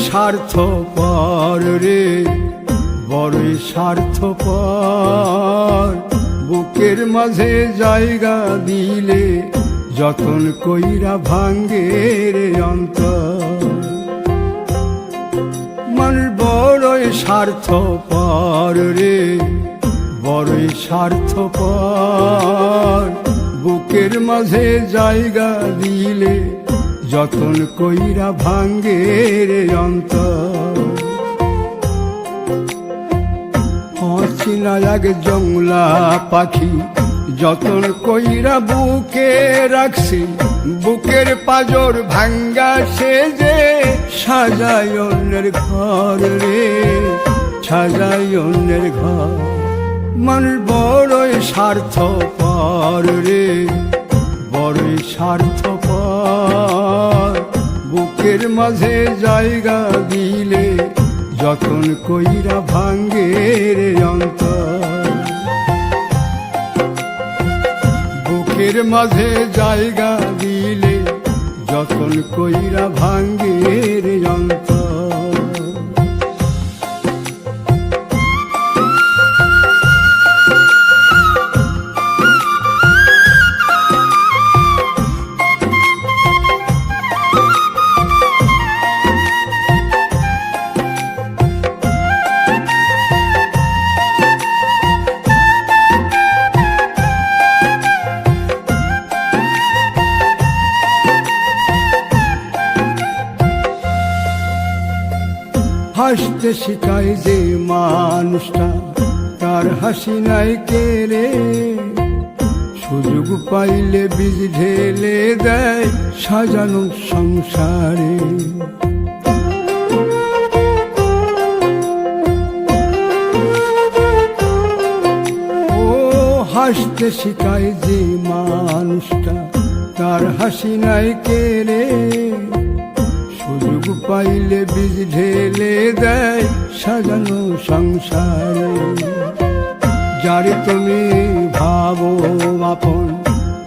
স্বার্থপর রে, বড়ই স্বার্থপর। বুকের মাঝে জায়গা দিলে যতন কইরা ভাঙ্গে রে অন্তর। মানুষ বড়ই স্বার্থপর রে, বড়ই স্বার্থপর। বুকের মাঝে জায়গা দিলে যতন কইরা ভাঙ্গে রে অন্তর। অচিনা এক জংলা পাখি যতন কইরা বুকে রাখছি, বুকের পাজর ভাঙ্গা সে যে সাজায় অন্যের ঘর রে, সাজায় অন্যের ঘর। মানুষ বড়ই স্বার্থপর রে, বড়ই স্বার্থপর। বুকের মাঝে জায়গা দিলে যতন কইরা ভাঙ্গে রে অন্তর। বুকের মাঝে জায়গা দিলে যতন কইরা ভাঙ্গে রে অন্তর। হাসতে শিখায় যে মানুষটা, তার হাসি নাই কেড়ে। সুযোগ পাইলে বীজ ঢেলে দেয় সাজানো সংসারে। ও হাসতে শিখায় যে মানুষটা, তার হাসি নাই কেড়ে। সুযোগ পাইলে বীজ ঢেলে দেয় সাজানো সংসারে। যারে তুমি ভাবো আপন,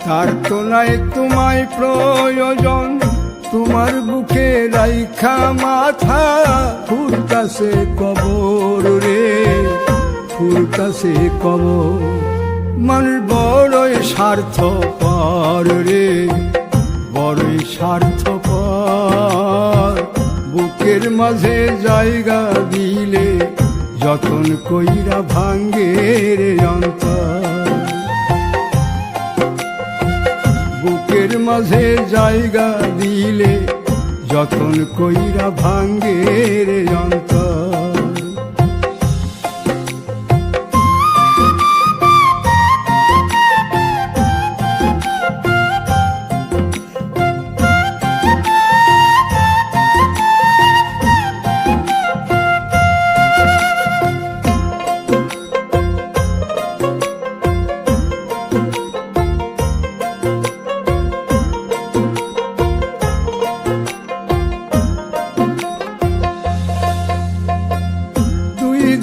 তার তো নাই তোমায় প্রয়োজন। তোমার বুকে রাইখা মাথা ফুরতাছে কবর রে, ফুরতাছে কবর। মানুষ বড়ই স্বার্থপর রে, বড়ই স্বার্থপর। বুকের মাঝে জায়গা দিলে যতন কইরা ভাঙ্গে রে অন্তর। বুকের মাঝে জায়গা দিলে যতন কইরা ভাঙ্গে রে অন্তর।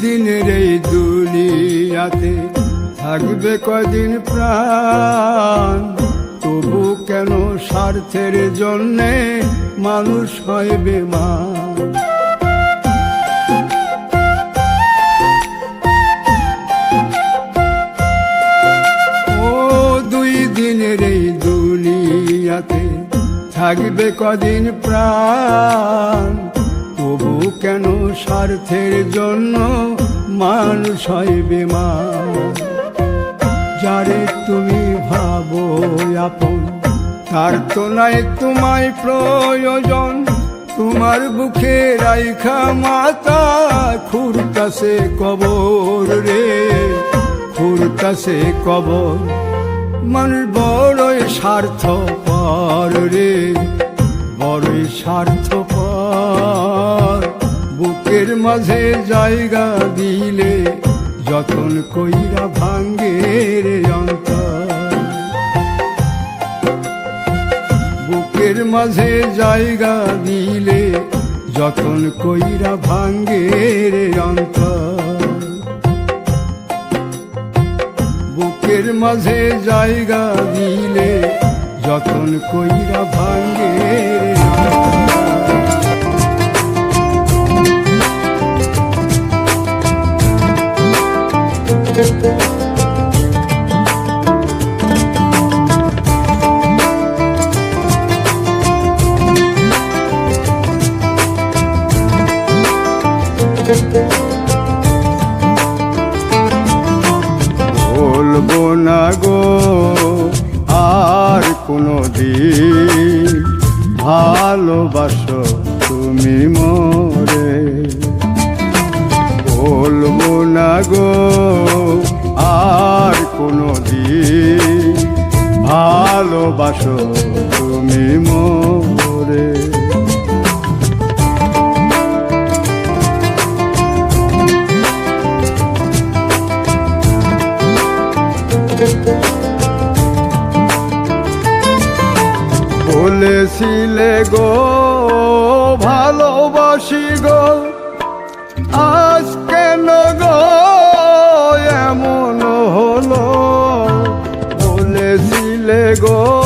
দিনের এই দুনিয়াতে থাকবে কদিন প্রাণ, তবু কেন স্বার্থের জন্যে মানুষ হয় বেমান। ও দুই দিনের এই দুনিয়াতে থাকবে কদিন প্রাণ, তবু কেন স্বার্থের জন্য মানুষ হয় বেমান। যারে তুমি ভাবো আপন, তার তো নাই তোমায় প্রয়োজন। তোমার বুকে রাইখা মাথা খুরতাছে কবর রে, খুরতাছে কবর। মানুষ বড়ই স্বার্থপর রে, বড়ই স্বার্থপর। বুকের মাঝে জায়গা দিলে যতন কইরা ভাঙ্গে রে অন্তর। বুকের মাঝে জায়গা দিলে যতন কইরা ভাঙ্গে রে অন্তর। বুকের মাঝে জায়গা দিলে যতন কইরা ভাঙ্গে রে অন্তর। বলবো না গো আর কোনো দিন ভালোবাসো তুমি মোরে, বলবো না গো আর কোনো দিন ভালোবাসো তুমি মোরে। বলেছিলে গো ভালোবাসি গো, আজ কেন গো এমন হলো? বলেছিলে গো